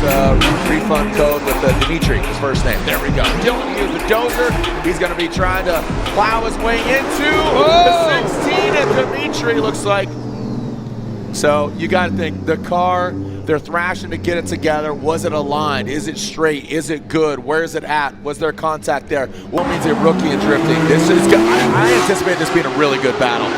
out refund code with Dimitri, his first name. There we go. Dylan used the dozer. He's going to be trying to plow his way into the 16, and Dimitri looks like. So you got to think, the car, they're thrashing to get it together. Was it aligned? Is it straight? Is it good? Where's it at? Was there contact there? What means a rookie and drifting? This is good. I anticipate this being a really good battle.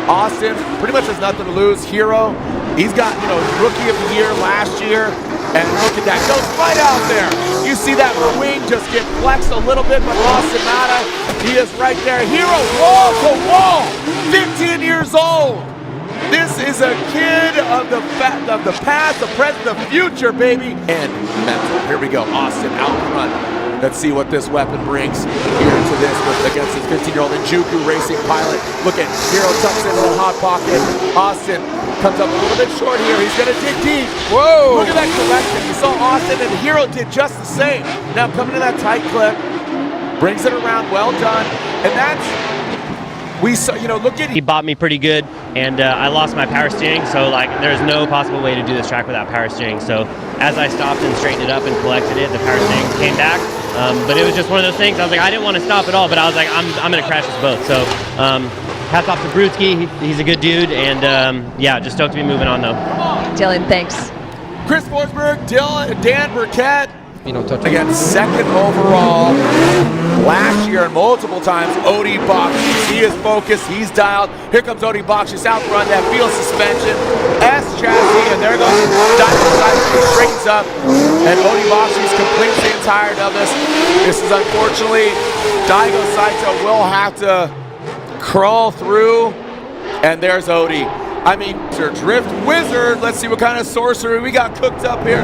Austin pretty much has nothing to lose. Hero, he's got, rookie of the year last year. And look at that, goes right out there. You see that wing just get flexed a little bit, but Austin Mata, he is right there. Hero, wall to wall, 15 years old. This is a kid of the past, the present, the future, baby. And mental. Here we go. Austin out front. Let's see what this weapon brings here to this against this 15-year-old Njuku racing pilot. Look at Hero tucks into the hot pocket. Austin comes up a little bit short here. He's going to dig deep. Whoa! Look at that collection. You saw Austin and Hero did just the same. Now coming to that tight clip, brings it around. Well done. And that's. We saw, look at. He bought me pretty good, and I lost my power steering, so there's no possible way to do this track without power steering. So as I stopped and straightened it up and collected it, the power steering came back. But it was just one of those things. I was like, I didn't want to stop at all, but I was like, I'm going to crash us both. So hats off to Brewski. He's a good dude, and yeah, just stoked to be moving on though. Dylan, thanks. Chris Forsberg, Dan Burkett. Again, second overall last year and multiple times. Odie Bakshi, he is focused, he's dialed. Here comes Odie Bakshi, south front, that field suspension. S chassis, and there goes Daigo, straightens up. And Odie Bakshi's completely tired of this. This is unfortunately, Daigo Saito will have to crawl through. And there's Odie. I mean, Drift Wizard. Let's see what kind of sorcery we got cooked up here.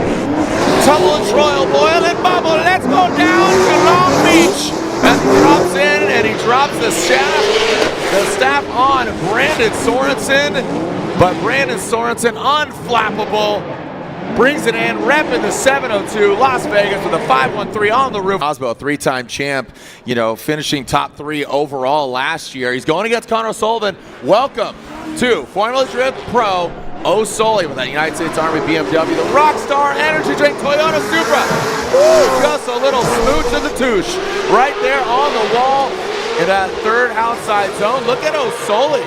Tumble and Troil, boil and bubble. Let's go down to Long Beach. And he drops in, and he drops the staff on Brandon Sorensen. But Brandon Sorensen, unflappable, brings it in, repping the 702 Las Vegas with a 513 on the roof. Osbo, three-time champ, finishing top 3 overall last year. He's going against Connor Sullivan. Welcome to Formula Drift Pro O'Sully with that United States Army BMW, the Rockstar Energy Drink Toyota Supra. Woo, just a little smooch of the touche right there on the wall in that third outside zone. Look at O'Sully.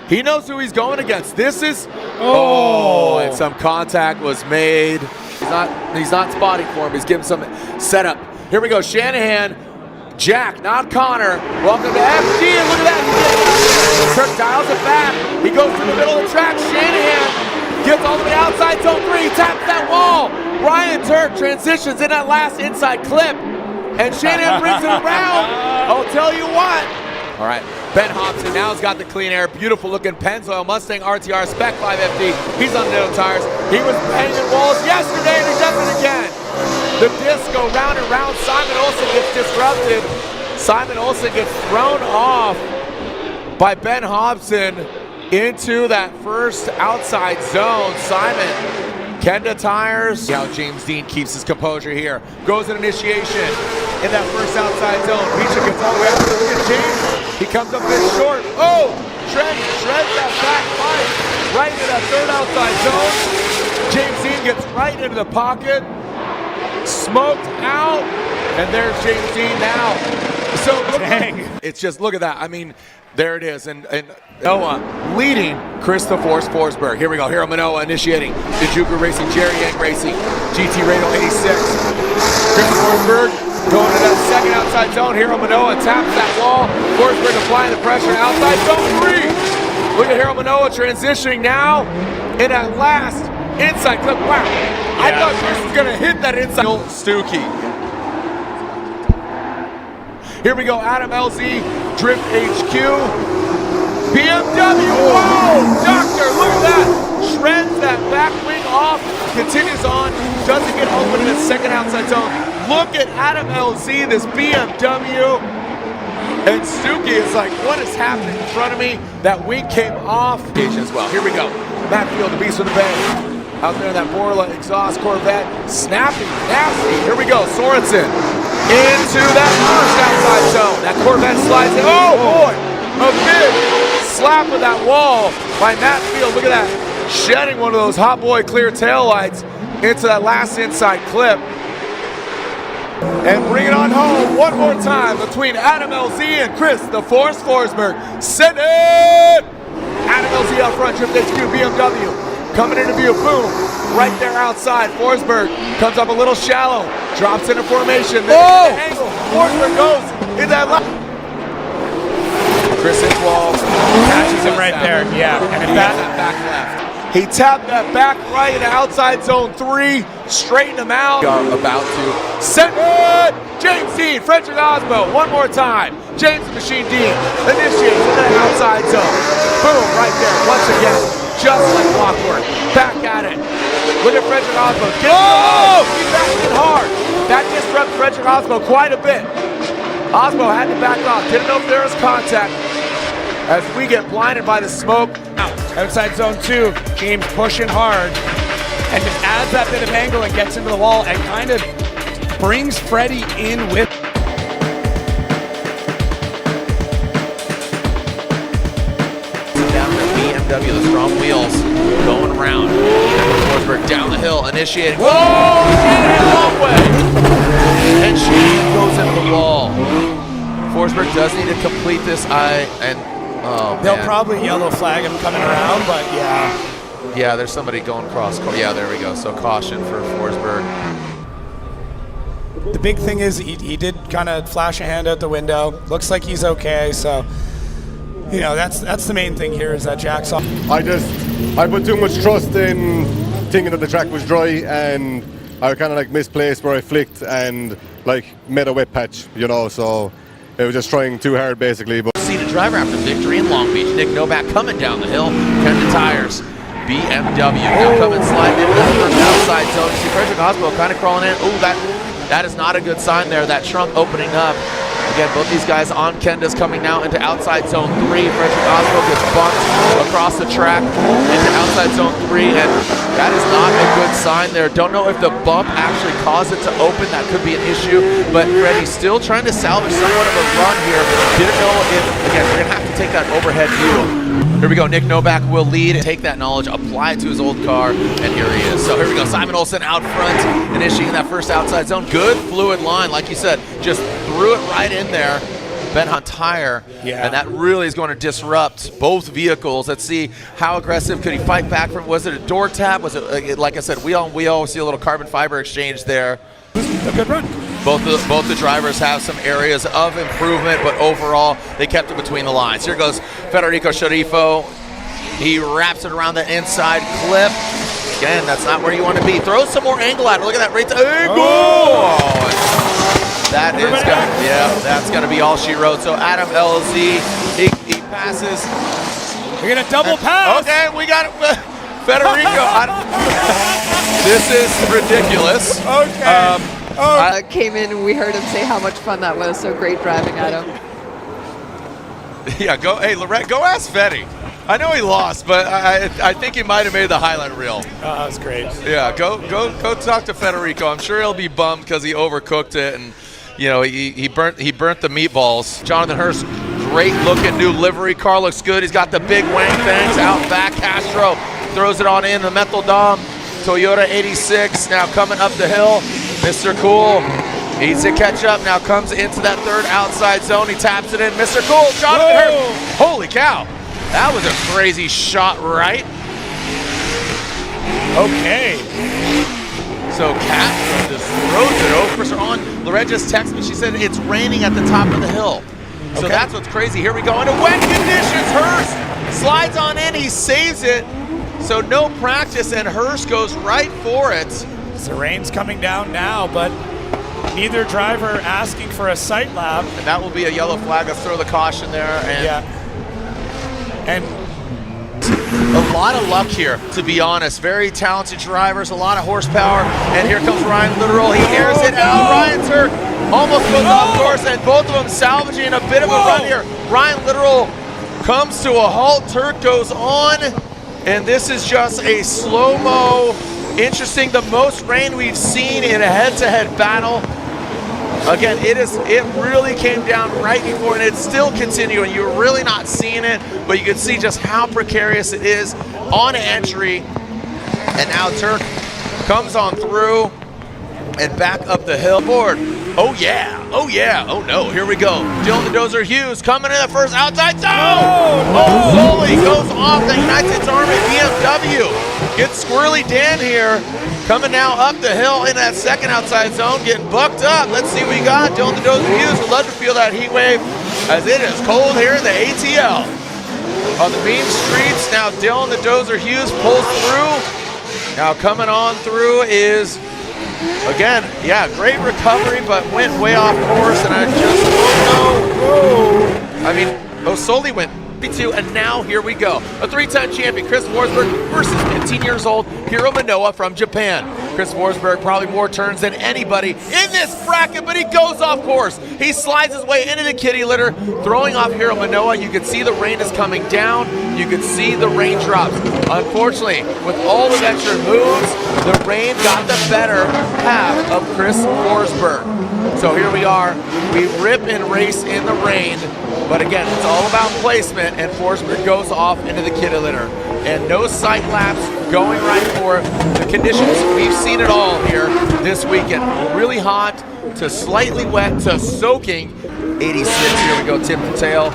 He knows who he's going against. This is, and some contact was made. He's not spotting for him. He's giving some setup. Here we go, Shanahan. Jack, not Connor. Welcome to FG, and look at that. Kirk dials it back. He goes to the middle of the track. Shanahan gets all the way outside zone 3, taps that wall. Ryan Turk transitions in that last inside clip, and Shanahan brings it around. I'll tell you what. All right, Ben Hobson now has got the clean air. Beautiful looking Pennzoil Mustang RTR Spec 5FD. He's on the no tires. He was banging walls yesterday, and he does it again. The disco round and round. Simon Olsen gets disrupted. Simon Olsen gets thrown off by Ben Hobson into that first outside zone. Simon, Kenda tires. See how James Dean keeps his composure here. Goes in initiation in that first outside zone. Beecher gets all the way up. Look at James. He comes up a bit short. Shreds that back fight right into that third outside zone. James Dean gets right into the pocket. Smoked out, and there's James Dean now. So it's just, look at that. I mean, there it is. And Noah leading Christopher Forsberg. Here we go. Hiro Manoa initiating. Njuku Racing, Jerry Yang Racing, GT Radio 86. Christopher Forsberg going to that second outside zone. Hiro Manoa taps that wall. Forsberg applying the pressure outside zone 3. Look at Hiro Manoa transitioning now in that last inside clip. Wow. I thought Chris was going to hit that inside. Stuckey. Here we go, Adam LZ, Drift HQ. BMW, whoa, Doctor, look at that. Shreds that back wing off, continues on, doesn't get open in the second outside zone. Look at Adam LZ, this BMW. And Stuckey is like, what is happening in front of me? That wing came off. As well. Here we go. Matt Field, the Beast of the Bay. Out there in that Borla exhaust Corvette. Snappy, nasty. Here we go. Sorensen into that first outside zone. That Corvette slides in. Oh boy! A big slap of that wall by Matt Field. Look at that. Shedding one of those hot boy clear taillights. into that last inside clip. And bring it on home one more time between Adam LZ and Chris the Force Forsberg. Send it! Adam LZ up front, Drift HQ, BMW. Coming into view, boom. Right there outside, Forsberg comes up a little shallow. Drops into formation. Oh! Angle. Forsberg goes in that line. Chris Inkwall catches him right there. Yeah, and if that back left. He tapped that back right into outside zone 3, straightened him out. About to send it! James Dean, Frederick Osmo, one more time. James the Machine Dean initiates into the outside zone. Boom, right there, once again, just like clockwork. Back at it. Look at Frederick Osmo. He's backing it hard. That disrupts Frederick Osmo quite a bit. Osmo had to back off, didn't know if there was contact. As we get blinded by the smoke. Outside zone 2, James pushing hard and just adds that bit of angle and gets into the wall and kind of brings Freddie in with. Down to BMW, the strong wheels going around. Forsberg down the hill, initiating. Whoa! Long way! And she goes into the wall. Forsberg does need to complete this. They'll probably yellow flag him coming around, but yeah. Yeah, there's somebody going cross. Yeah, there we go. So caution for Forsberg. The big thing is he did kind of flash a hand out the window. Looks like he's okay. So, you know, that's the main thing here is that Jack's off. I put too much trust in thinking that the track was dry, and I kind of like misplaced where I flicked and like made a wet patch, you know. So it was just trying too hard basically. But Seated driver after victory in Long Beach. Nick Novak coming down the hill. Kendra Tires. BMW now coming sliding into the first outside zone. You see Frederick Osmo kind of crawling in. Ooh, that is not a good sign there. That trunk opening up. Again, both these guys on Kenda's coming now into outside zone 3. Frederick Osmo gets bumped across the track into outside zone 3, and that is not a good sign there. Don't know if the bump actually caused it to open. That could be an issue, but Freddie's still trying to salvage somewhat of a run here. Didn't know if, again, we're going to have to take that overhead view. Here we go, Nick Novak will lead, take that knowledge, apply it to his old car, and here he is. So here we go, Simon Olsen out front, initiating that first outside zone. Good fluid line, like you said, just threw it right in there. Ben Hunt tire, and that really is going to disrupt both vehicles. Let's see how aggressive could he fight back from. Was it a door tap? Was it, like I said, we always see a little carbon fiber exchange there. A good run. Both the drivers have some areas of improvement, but overall they kept it between the lines. Here goes Federico Sharifo. He wraps it around the inside clip. Again, that's not where you want to be. Throw some more angle at it. Look at that right there. Oh. That is gonna, that's gonna be all she wrote. So Adam LZ, he passes. We're gonna double pass. Okay, we got it. Federico. This is ridiculous. Okay. Came in and we heard him say how much fun that was. So great driving at him. Yeah, go. Hey, Lorette, go ask Fetty. I know he lost, but I think he might have made the highlight reel. Oh, that was great. Yeah, go talk to Federico. I'm sure he'll be bummed because he overcooked it, and you know he burnt the meatballs. Jonathan Hurst, great looking new livery car, looks good. He's got the big wang things out back. Castro throws it on in the Methyl Dom. Toyota 86 now coming up the hill. Mr. Cool needs to catch up. Now comes into that third outside zone. He taps it in. Mr. Cool, Jonathan Hurst. Holy cow. That was a crazy shot, right? Okay. So Kat just throws it over on. Lorette just texted me. She said it's raining at the top of the hill. So that's what's crazy. Here we go into wet conditions. Hurst slides on in. He saves it. So no practice, and Hurst goes right for it. The rain's coming down now, but neither driver asking for a sight lap. And that will be a yellow flag. Let's throw the caution there. And And a lot of luck here, to be honest. Very talented drivers, a lot of horsepower. And here comes Ryan Literal. He airs it out. Ryan's hurt. Almost goes off course, and both of them salvaging a bit of a run here. Ryan Literal comes to a halt. Turk goes on. And this is just a slow-mo, interesting, the most rain we've seen in a head-to-head battle. Again, it really came down right before, and it's still continuing. You're really not seeing it, but you can see just how precarious it is on entry. And now Turk comes on through and back up the hill. Board. Oh yeah, oh yeah, oh no, here we go. Dylan the Dozer Hughes coming in the first outside zone. Oh, Foley goes off the United Army BMW. Gets Squirrely Dan here. Coming now up the hill in that second outside zone, getting bucked up. Let's see what we got. Dylan the Dozer Hughes would love to feel that heat wave as it is cold here in the ATL. On the mean streets, now Dylan the Dozer Hughes pulls through. Now coming on through is, again, yeah, great recovery, but went way off course, and I just don't know. I mean, Osoli went 52, and now here we go. A three-time champion, Chris Forsberg versus 15 years old Hiro Manoa from Japan. Chris Forsberg probably more turns than anybody in this bracket, but he goes off course. He slides his way into the kitty litter, throwing off Hiro Manoa. You can see the rain is coming down. You can see the raindrops. Unfortunately, with all the extra moves, the rain got the better half of Chris Forsberg. So here we are. We rip and race in the rain, but again, it's all about placement, and Forsberg goes off into the kitty litter. And no sight laps going right for it. The conditions, we've seen it all here this weekend. Really hot to slightly wet to soaking. 86, here we go, tip to tail.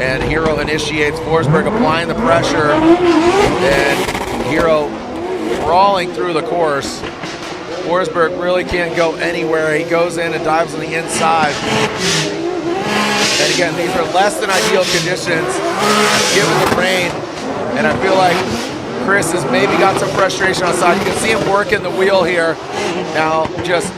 And Hiro initiates, Forsberg applying the pressure. And Hiro crawling through the course. Forsberg really can't go anywhere. He goes in and dives on the inside. And again, these are less than ideal conditions given the rain. And I feel like Chris has maybe got some frustration outside. You can see him working the wheel here. Now just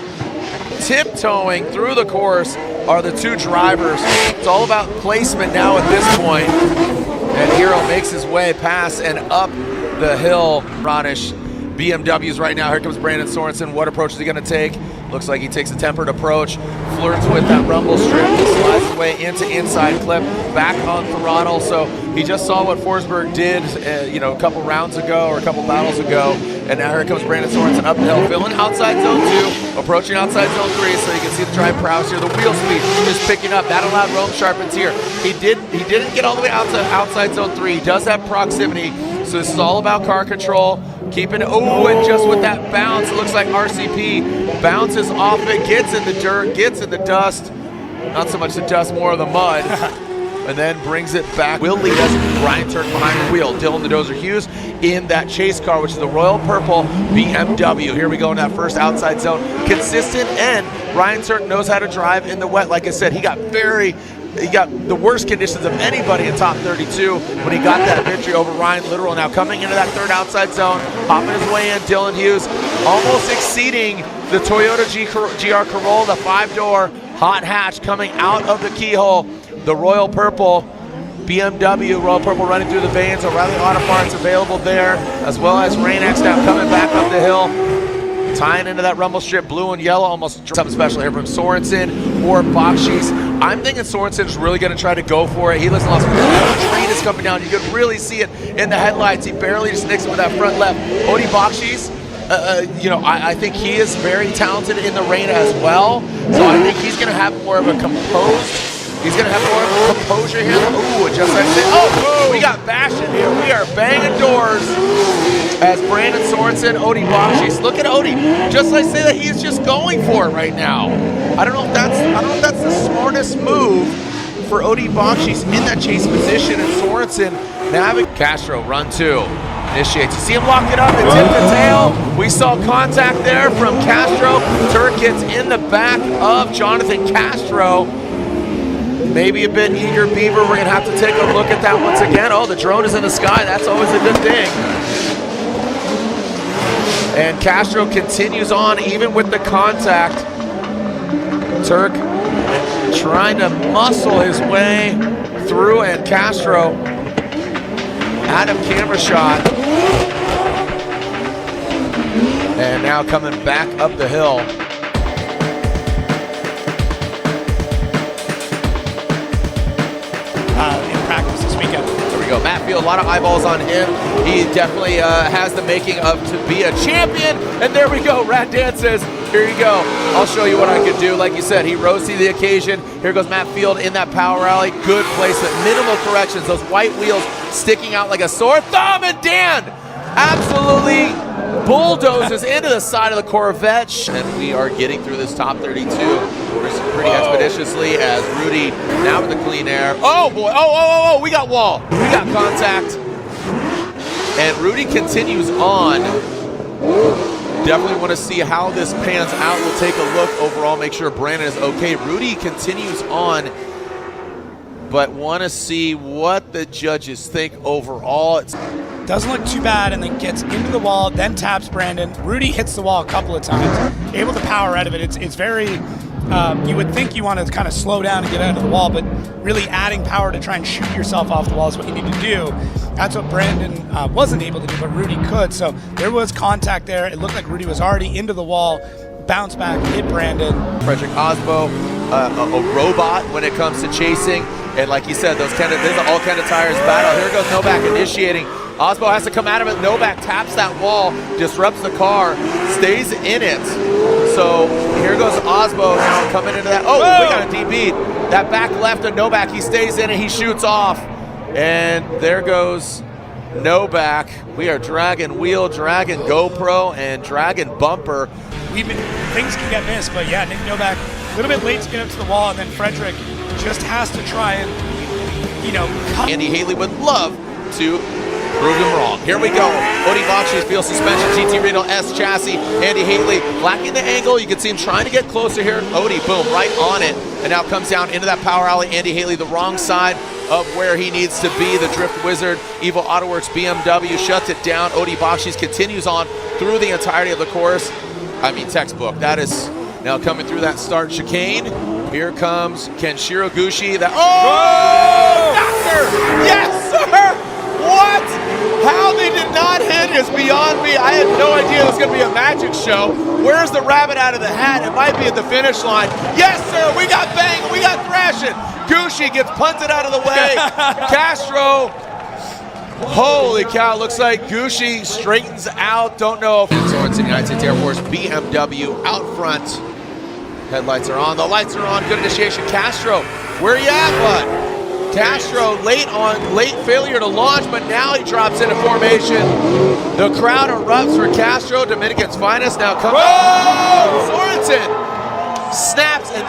tiptoeing through the course are the two drivers. It's all about placement now at this point. And Hiro makes his way past and up the hill. Ronish BMWs right now. Here comes Brandon Sorensen. What approach is he going to take? Looks like he takes a tempered approach, flirts with that rumble strip, slides his way into inside clip, back on throttle. So he just saw what Forsberg did, a couple rounds ago or a couple battles ago. And now here comes Brandon Sorensen up the hill, filling outside zone 2, approaching outside zone 3. So you can see the drive prowess here. The wheel speed is picking up. That allowed Rome Sharpens here. He didn't get all the way outside zone 3. He does have proximity. So this is all about car control. Keeping it, and just with that bounce, it looks like RCP bounces off it, gets in the dirt, gets in the dust. Not so much the dust, more of the mud. And then brings it back. Will lead us, Ryan Turk behind the wheel. Dylan the Dozer Hughes in that chase car, which is the Royal Purple BMW. Here we go in that first outside zone. Consistent, and Ryan Turk knows how to drive in the wet. Like I said, he got the worst conditions of anybody in top 32 when he got that victory over Ryan Literal. Now coming into that third outside zone, hopping his way in, Dylan Hughes almost exceeding the Toyota GR Corolla, the 5-door hot hatch coming out of the keyhole. The Royal Purple BMW, Royal Purple running through the veins. O'Reilly Auto Parts available there, as well as Rain-X now coming back up the hill. Tying into that rumble strip, blue and yellow, almost something special here from Sorensen or Bakshis. I'm thinking Sorensen's really going to try to go for it. He lives in Las Vegas. The train is coming down. You can really see it in the headlights. He barely just nicks it with that front left. Odie Bakshis, I think he is very talented in the rain as well. So I think he's going to have more of a composed. He's going to have more of a composure here. Ooh, just like that. Oh, we got bashing here. We are banging doors as Brandon Sorensen, Odie Bakshis. Look at Odie. Just like say that he's just going for it right now. I don't know if that's the smartest move for Odie Bakshis in that chase position, and Sorensen navigating. Castro, run 2. Initiates. You see him lock it up and tip the tail. We saw contact there from Castro. Turk gets in the back of Jonathan Castro. Maybe a bit eager beaver. We're going to have to take a look at that once again. Oh, the drone is in the sky. That's always a good thing. And Castro continues on even with the contact. Turk trying to muscle his way through, and Castro out of camera shot. And now coming back up the hill. In practice this weekend. There we go. Matt Field, a lot of eyeballs on him. He definitely has the making of to be a champion. And there we go. Rat Dan says, here you go. I'll show you what I can do. Like you said, he rose to the occasion. Here goes Matt Field in that power rally. Good placement. Minimal corrections. Those white wheels sticking out like a sore thumb. And Dan absolutely bulldozes into the side of the Corvette. And we are getting through this top 32 pretty expeditiously as Rudy now with the clean air. Oh boy, oh, we got wall. We got contact. And Rudy continues on. Definitely want to see how this pans out. We'll take a look overall, make sure Brandon is okay. Rudy continues on, but want to see what the judges think overall. It doesn't look too bad, and then gets into the wall, then taps Brandon. Rudy hits the wall a couple of times, able to power out of it. It's very, you would think you want to kind of slow down and get out of the wall, but really adding power to try and shoot yourself off the wall is what you need to do. That's what Brandon wasn't able to do, but Rudy could. So there was contact there. It looked like Rudy was already into the wall, bounce back, hit Brandon. Frederick Osbo, a robot when it comes to chasing. And like you said, this is all kind of tires battle. Here goes Novak initiating. Osbo has to come out of it. Novak taps that wall, disrupts the car, stays in it. So here goes Osbo now coming into that. Oh, we got a DB. That back left of Novak, he stays in it, he shoots off. And there goes Novak. We are dragging wheel, dragging GoPro, and dragging bumper. Things can get missed, but yeah, Nick Novak a little bit late to get up to the wall, and then Frederick just has to try and, you know, Andy Haley would love to prove him wrong. Here we go. Odie Bocci's field suspension, GT Reno S chassis. Andy Haley lacking the angle. You can see him trying to get closer here. Odie, boom, right on it. And now comes down into that power alley. Andy Haley, the wrong side of where he needs to be. The Drift Wizard, Evo Autoworks BMW shuts it down. Odie Bocci's continues on through the entirety of the course. I mean, textbook. That is now coming through that start chicane. Here comes Kenshiro Gushi. Doctor! Yes, sir! What? How they did not hit is beyond me. I had no idea it was going to be a magic show. Where's the rabbit out of the hat? It might be at the finish line. Yes, sir! We got bang! We got thrashing! Gushi gets punted out of the way. Castro. Holy cow, looks like Gushi straightens out. Don't know if Sorensen, United States Air Force, BMW out front. Headlights are on, the lights are on, good initiation. Castro, where you at, bud? Castro late failure to launch, but now he drops into formation. The crowd erupts for Castro, Dominican's finest. Now comes, Sorensen snaps, and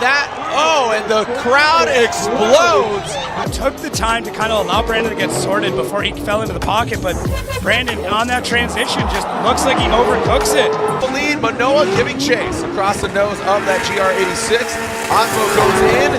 the crowd explodes. Took the time to kind of allow Brandon to get sorted before he fell into the pocket, but Brandon on that transition just looks like he overcooks it. The lead, Manoa giving chase across the nose of that GR86. Osbo goes in,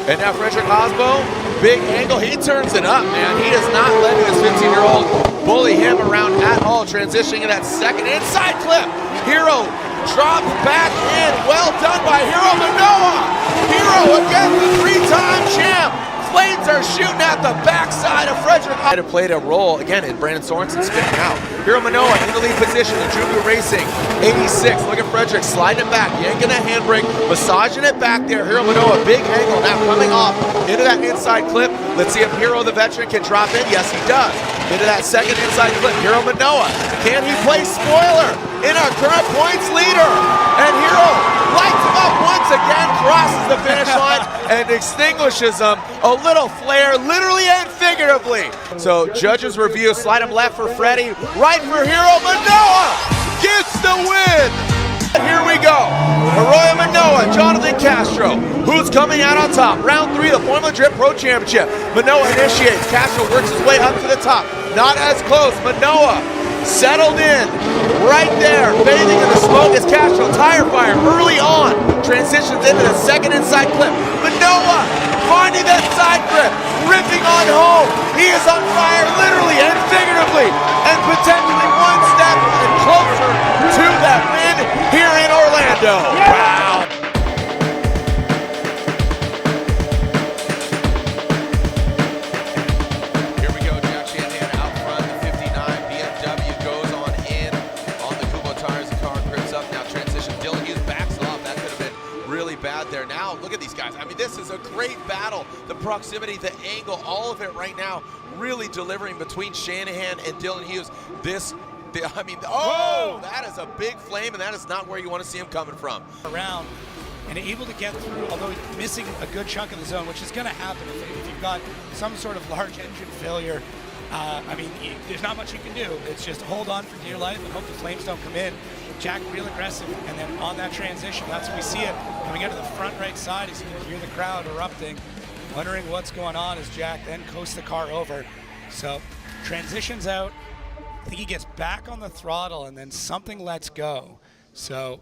and now Frederick Osbo, big angle, he turns it up, man. He does not let his 15-year-old bully him around at all. Transitioning in that second inside clip. Hero drops back in, well done by Hero Manoa. Hero again, the three-time champ. Flames are shooting at the backside of Frederick. Might have played a role again in Brandon Sorensen spinning out. Hero Manoa in the lead position in Jubu Racing. 86. Look at Frederick sliding it back, yanking that handbrake, massaging it back there. Hero Manoa, big angle now coming off into that inside clip. Let's see if Hero the veteran can drop in. Yes, he does. Into that second inside clip. Hero Manoa. Can he play spoiler in our current points leader? And Hero lights him up once again, crosses the finish line, and extinguishes them. A little flare, literally and figuratively. So judges review, slide him left for Freddie, right for Hero Manoa, gets the win. Here we go. Arroyo Manoa, Jonathan Castro, who's coming out on top. Round 3 of the Formula Drift Pro Championship. Manoa initiates, Castro works his way up to the top. Not as close, Manoa settled in, right there, bathing in the smoke as Castro, tire fire early on, transitions into the second inside clip. Manoa finding that side grip, ripping on home. He is on fire, literally and figuratively, and potentially one step closer to that win here in Orlando. Wow. There now, look at these guys. I mean, this is a great battle. The proximity, the angle, all of it right now, really delivering between Shanahan and Dylan Hughes. That is a big flame, and that is not where you want to see him coming from. Around and able to get through, although missing a good chunk of the zone, which is going to happen if you've got some sort of large engine failure I mean, there's not much you can do. It's just hold on for dear life and hope the flames don't come in. Jack real aggressive, and then on that transition, that's when we see it coming out of the front right side. As you can hear the crowd erupting, wondering what's going on as Jack then coasts the car over. So transitions out. I think he gets back on the throttle, and then something lets go. So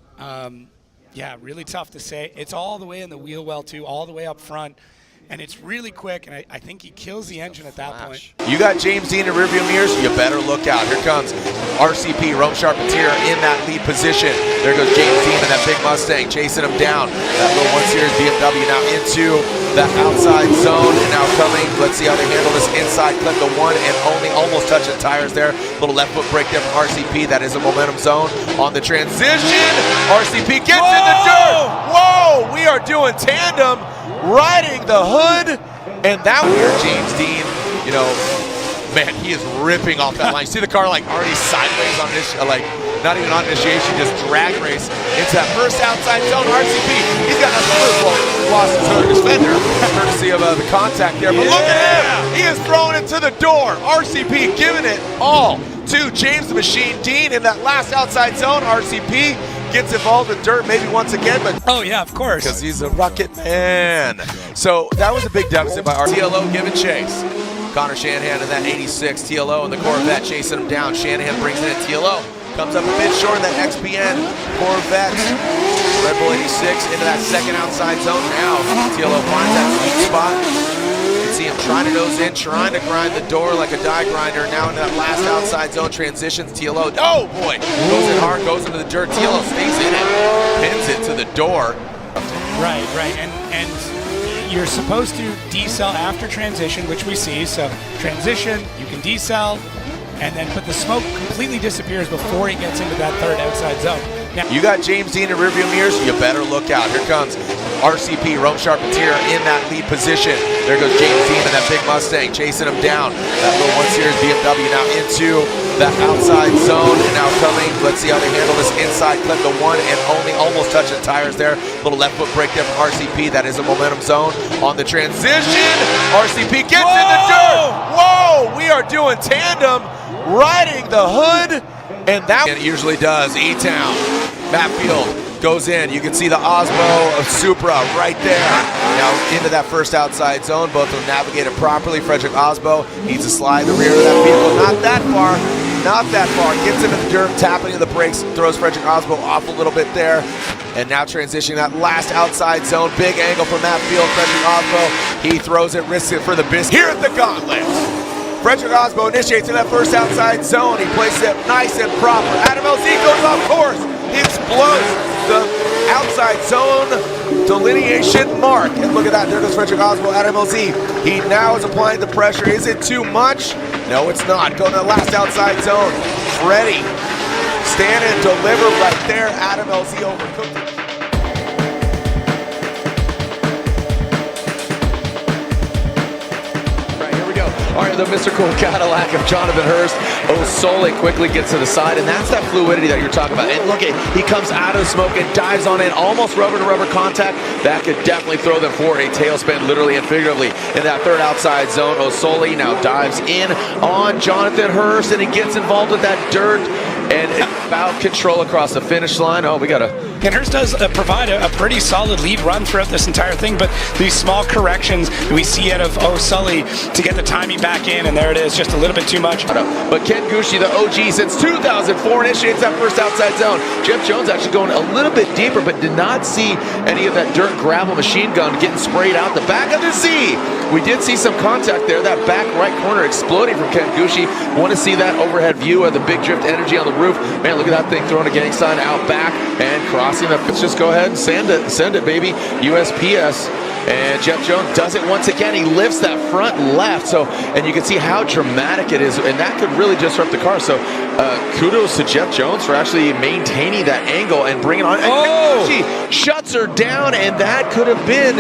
yeah, really tough to say. It's all the way in the wheel well too, all the way up front. And it's really quick, and I think he kills the engine at that point. You got James Dean in rearview mirrors, you better look out. Here comes RCP, Rome Charpentier in that lead position. There goes James Dean in that big Mustang, chasing him down. That little 1 Series BMW now into the outside zone, and now coming. Let's see how they handle this inside clip. The one and only, almost touching tires there. Little left foot brake there from RCP. That is a momentum zone on the transition. RCP gets in the dirt. Whoa, we are doing tandem. Riding the hood, and that here, James Dean, you know, man, he is ripping off that line. You see the car like already sideways on this, like not even on initiation, just drag race into that first outside zone. RCP, he's got nothing to lose. Well, lost his other defender, courtesy of the contact there. But look at him, he is throwing it to the door. RCP giving it all to James the Machine Dean in that last outside zone. RCP gets involved with dirt maybe once again, but oh yeah, of course, because he's a rocket man. So that was a big deficit by our TLO giving chase. Connor Shanahan in that 86, TLO in the Corvette chasing him down. Shanahan brings in TLO, comes up a bit short in that XPN Corvette. Red Bull 86 into that second outside zone. Now TLO finds that sweet spot. You can see him trying to nose in, trying to grind the door like a die grinder. Now in that last outside zone, transitions TLO. Oh boy, goes in hard, goes into the dirt. TLO stays in it, pins it to the door. Right, and you're supposed to decel after transition, which we see. So transition, you can decel, but the smoke completely disappears before he gets into that third outside zone. Now, you got James Dean in rearview mirrors, you better look out. Here comes RCP, Rome Charpentier in that lead position. There goes James Dean in that big Mustang, chasing him down. That little 1 Series BMW now into that outside zone, and now coming. Let's see how they handle this inside clip. The one and only, almost touching tires there. Little left foot brake there from RCP. That is a momentum zone on the transition. RCP gets in the dirt. Whoa, we are doing tandem, riding the hood, and that it usually does. E-Town, Matt Field goes in. You can see the Osmo of Supra right there. Now into that first outside zone. Both of them navigated properly. Frederick Osmo needs to slide the rear of that vehicle. Not that far. Not that far. Gets into the dirt, tapping into the brakes, throws Frederick Osmo off a little bit there. And now transitioning that last outside zone. Big angle from Matt Field. Frederick Osmo, he throws it, risks it for the biscuit. Here at the Gauntlet, Frederick Osmo initiates in that first outside zone. He places it nice and proper. Adam LZ goes off course. He explodes the outside zone delineation mark. And look at that, there goes Frederick Osmo, Adam LZ. He now is applying the pressure. Is it too much? No, it's not. Going to the last outside zone. Ready. Stand and deliver right there. Adam LZ overcooked it. All right, the Mr. Cool Cadillac of Jonathan Hurst. O'Sole quickly gets to the side, and that's that fluidity that you're talking about. And look, he comes out of the smoke and dives on in, almost rubber-to-rubber contact. That could definitely throw them for a tailspin, literally and figuratively. In that third outside zone, O'Sole now dives in on Jonathan Hurst, and he gets involved with that dirt. And about control across the finish line. Oh, we got to... And Hurst does provide a pretty solid lead run throughout this entire thing, but these small corrections we see out of O'Sully to get the timing back in, and there it is, just a little bit too much. But Ken Gucci, the OG since 2004, initiates that first outside zone. Jeff Jones actually going a little bit deeper, but did not see any of that dirt gravel machine gun getting sprayed out the back of the Z. We did see some contact there, that back right corner exploding from Ken Gucci. Want to see that overhead view of the Big Drift Energy on the roof. Man, look at that thing throwing a gang sign out back and crossing the... Let's just go ahead and send it, baby. USPS. And Jeff Jones does it once again. He lifts that front left. So, and you can see how dramatic it is. And that could really disrupt the car. So, kudos to Jeff Jones for actually maintaining that angle and bringing on... Oh! She shuts her down, and that could have been...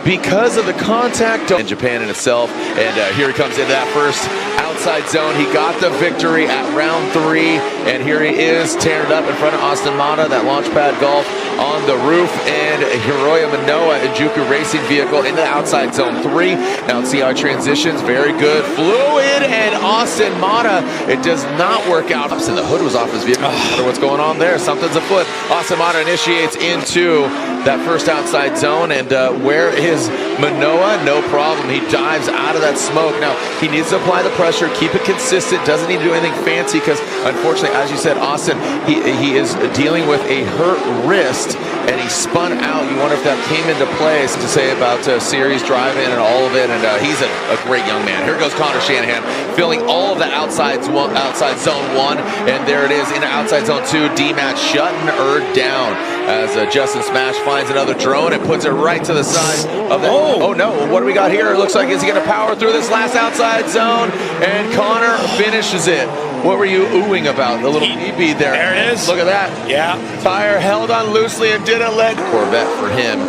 because of the contact in Japan in itself. And here he comes into that first outside outside zone. He got the victory at round 3, and here he is tearing it up in front of Austin Mata, that Launchpad Golf on the roof, and Hiroya Manoa in Juku Racing Vehicle into the outside zone 3. Now let's see how it transitions. Very good. Fluid, and Austin Mata, it does not work out. And the hood was off his vehicle. I wonder what's going on there. Something's afoot. Austin Mata initiates into that first outside zone, and where is Manoa? No problem. He dives out of that smoke. Now, he needs to apply the pressure, keep it consistent, doesn't need to do anything fancy because, unfortunately, as you said, Austin, he is dealing with a hurt wrist, and he spun out. You wonder if that came into play. To say about series driving and all of it, and he's a great young man. Here goes Connor Shanahan, filling all of that outside zone 1, and there it is into outside zone 2. D-Matt shutting her down as Justin Smash finds another drone and puts it right to the side of that. Oh no, what do we got here? It looks like, is he going to power through this last outside zone? And Connor finishes it. What were you oohing about? The little BB there. There it is. Look at that. Yeah. Tire held on loosely and didn't let. Corvette for him.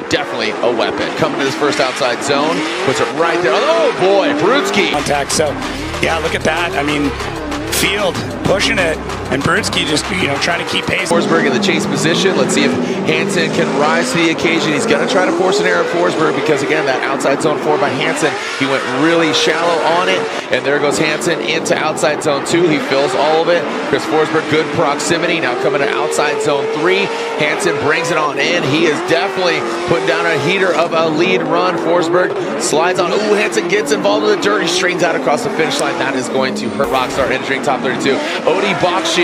Definitely a weapon. Coming to this first outside zone. Puts it right there. Oh boy, Brudski. Contact. So, yeah, look at that. I mean, Field pushing it, and Brudski just, trying to keep pace. Forsberg in the chase position. Let's see if Hansen can rise to the occasion. He's going to try to force an error at Forsberg because, again, that outside zone 4 by Hansen, he went really shallow on it, and there goes Hansen into outside zone 2. He fills all of it. Chris Forsberg, good proximity. Now coming to outside zone 3. Hansen brings it on in. He is definitely putting down a heater of a lead run. Forsberg slides on. Ooh, Hansen gets involved with the dirt. He straightens out across the finish line. That is going to hurt Rockstar entering top 32. Odie Bakshis.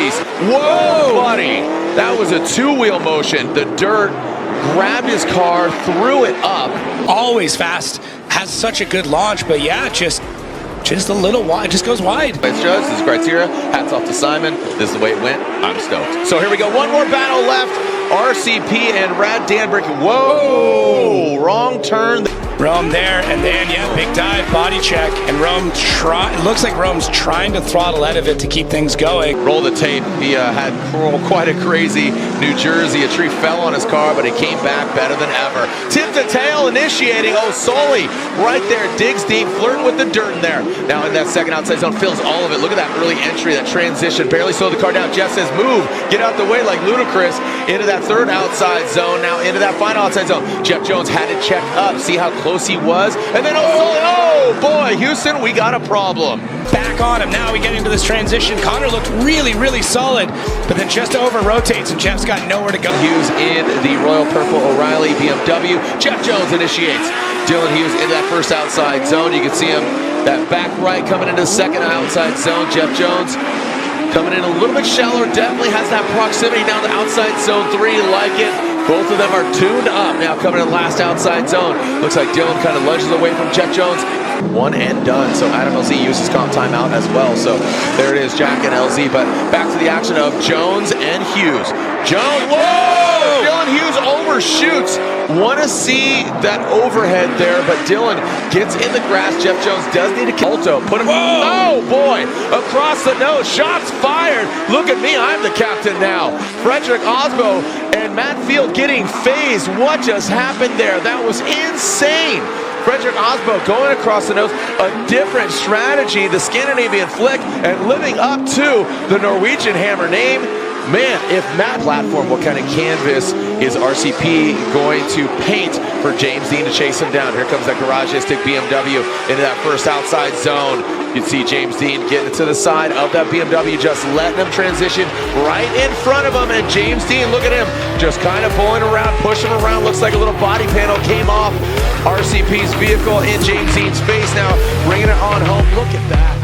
Whoa, buddy. That was a 2-wheel motion. The dirt grabbed his car, threw it up. Always fast. Has such a good launch, but yeah, just a little wide. Just goes wide. It's just this criteria. Hats off to Simon. This is the way it went. I'm stoked. So here we go. One more battle left. RCP and Rad Danbrick. Whoa! Wrong turn. Rome there, and then, yeah, big dive, body check, and Rome it looks like Rome's trying to throttle out of it to keep things going. Roll the tape. He had quite a crazy New Jersey. A tree fell on his car, but he came back better than ever. Tip to tail initiating. Oh, Sully right there, digs deep, flirting with the dirt in there. Now in that second outside zone, fills all of it. Look at that early entry, that transition. Barely slowed the car down. Jeff says, move, get out the way like ludicrous. Into that third outside zone, now into that final outside zone. Jeff Jones had to check up, see how close he was, and then oh boy, Houston, we got a problem. Back on him now. We get into this transition. Connor looked really, really solid, but then just over rotates, and Jeff's got nowhere to go. Hughes in the Royal Purple O'Reilly BMW. Jeff Jones initiates. Dylan Hughes in that first outside zone. You can see him that back right coming into the second outside zone. Jeff Jones coming in a little bit shallower, definitely has that proximity down to outside zone 3, like it. Both of them are tuned up now coming in the last outside zone. Looks like Dylan kind of lunges away from Jeff Jones. One and done. So Adam LZ uses comp timeout as well. So there it is, Jack and LZ. But back to the action of Jones and Hughes. Jones, whoa! Dylan Hughes overshoots. Want to see that overhead there, but Dylan gets in the grass. Jeff Jones does need to Alto. Put him. Oh boy! Across the nose. Shots fired. Look at me. I'm the captain now. Frederick Osbo and Matt Field getting phased. What just happened there? That was insane. Frederick Osbo going across the nose, a different strategy, the Scandinavian flick, and living up to the Norwegian hammer name. Man, if Matt platform, what kind of canvas is RCP going to paint for James Dean to chase him down? Here comes that garageistic BMW into that first outside zone. You can see James Dean getting to the side of that BMW, just letting him transition right in front of him. And James Dean, look at him, just kind of pulling around, pushing around. Looks like a little body panel came off RCP's vehicle in James Dean's face. Now bringing it on home. Look at that.